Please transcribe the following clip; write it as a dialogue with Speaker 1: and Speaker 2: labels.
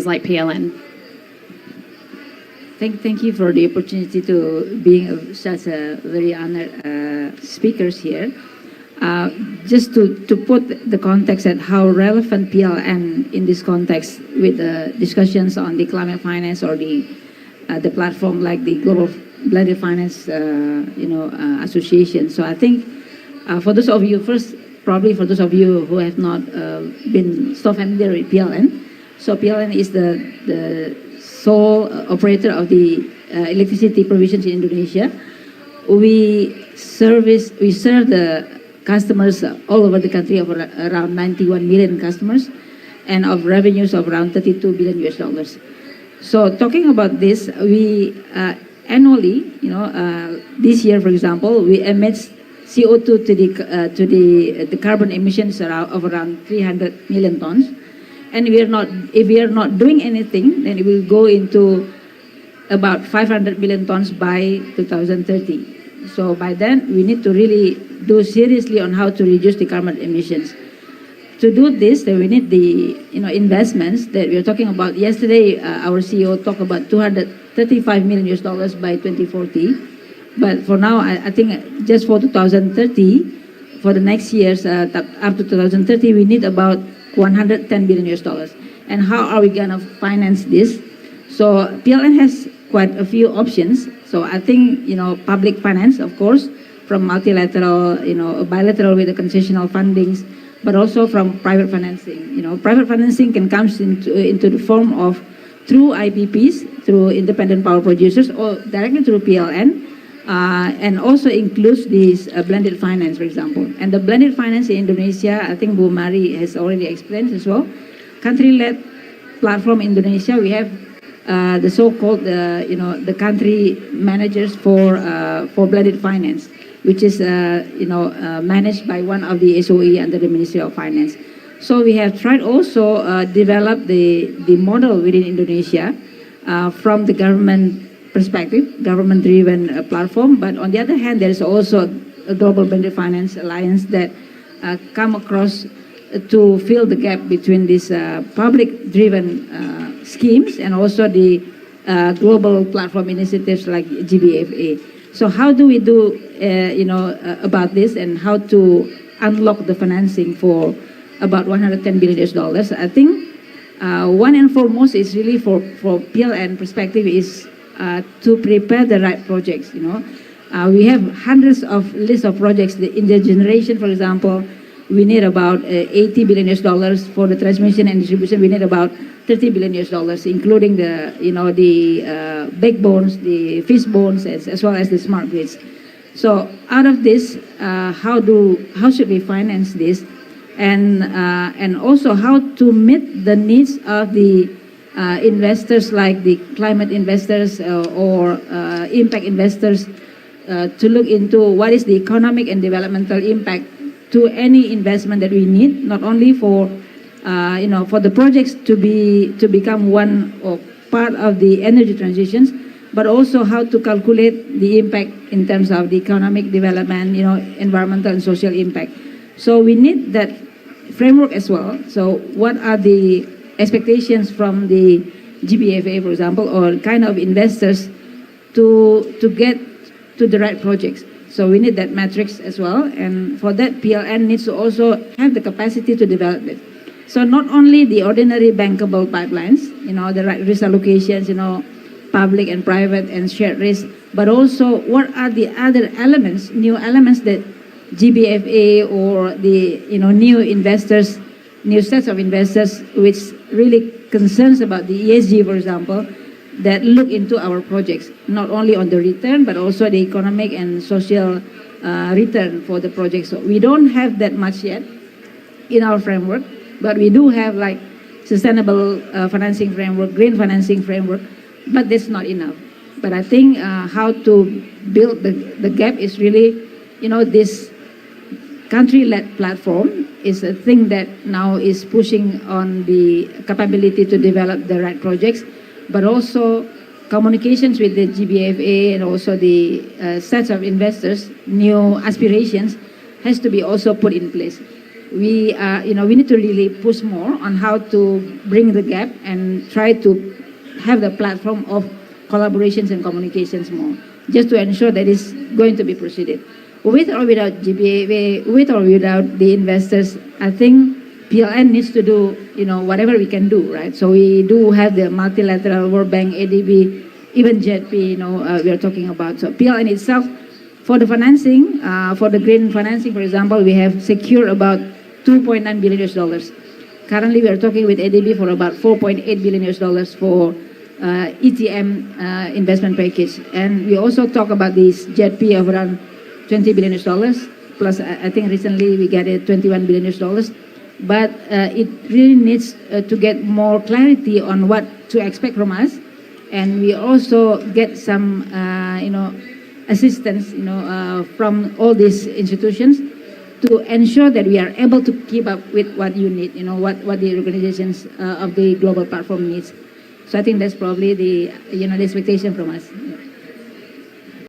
Speaker 1: like PLN.
Speaker 2: Thank you for the opportunity to being such a very honored speakers here. Just to put the context at how relevant PLN in this context with the discussions on the climate finance or the platform like the Global Blended Finance Association. So I think for those of you probably for those of you who have not been so familiar with PLN, so PLN is the sole operator of the electricity provisions in Indonesia. We serve the customers all over the country of around 91 million customers and of revenues of around 32 billion US dollars. So talking about this, we annually, this year, for example, we emit CO2 to the carbon emissions of around 300 million tons. And if we are not doing anything, then it will go into about 500 million tons by 2030. So by then, we need to really do seriously on how to reduce the carbon emissions. To do this, then we need the investments that we are talking about. Yesterday, our CEO talked about 235 million US dollars by 2040. But for now, I think just for 2030, for the next years, up to 2030, we need about 110 billion US dollars. And how are we going to finance this? So PLN has quite a few options. So I think, public finance, of course, from multilateral, bilateral with the concessional fundings, but also from private financing. Private financing can come into the form of through IPPs, through independent power producers, or directly through PLN, and also includes this blended finance, for example. And the blended finance in Indonesia, I think Bu Mari has already explained as well. Country-led platform in Indonesia, we have the so-called, the country managers for blended finance, which is, managed by one of the SOE under the Ministry of Finance. So we have tried also develop the model within Indonesia from the government perspective, government-driven platform. But on the other hand, there is also a Global Blended Finance Alliance that come across to fill the gap between these public-driven schemes and also the global platform initiatives like GBFA. So how do we do, about this and how to unlock the financing for about 110 billion US dollars? I think one and foremost is really for PLN perspective is to prepare the right projects. We have hundreds of lists of projects. In the generation, for example, we need about 80 billion US dollars for the transmission and distribution. We need about 30 billion US dollars, including the backbones, the fishbones, as well as the smart grids. So out of this, how should we finance this, and also how to meet the needs of the investors like the climate investors or impact investors to look into what is the economic and developmental impact to any investment that we need, not only for for the projects to become one or part of the energy transitions, but also how to calculate the impact in terms of the economic development, environmental and social impact. So we need that framework as well. So what are the expectations from the GBFA, for example, or kind of investors to get to the right projects? So we need that matrix as well, and for that PLN needs to also have the capacity to develop it. So not only the ordinary bankable pipelines, the right risk allocations, public and private and shared risk, but also what are the other elements, new elements that GBFA or the new investors, new sets of investors, which really concerns about the ESG, for example, that look into our projects, not only on the return, but also the economic and social return for the project. So we don't have that much yet in our framework, but we do have like sustainable financing framework, green financing framework, but that's not enough. But I think how to build the gap is really, this country-led platform is a thing that now is pushing on the capability to develop the right projects, but also communications with the GBFA and also the sets of investors, new aspirations has to be also put in place. we need to really push more on how to bring the gap and try to have the platform of collaborations and communications more, just to ensure that it's going to be proceeded. With or without GBA, with or without the investors, I think PLN needs to do, whatever we can do, right? So we do have the multilateral World Bank, ADB, even JETP, we are talking about. So PLN itself, for the financing, for the green financing, for example, we have secured about $2.9 billion. Currently, we are talking with ADB for about $4.8 billion for ETM investment package. And we also talk about this JETP of around $20 billion, plus I think recently we got it $21 billion. But it really needs to get more clarity on what to expect from us. And we also get some, assistance, from all these institutions to ensure that we are able to keep up with what you need, what the organizations of the global platform needs. So I think that's probably the expectation from us.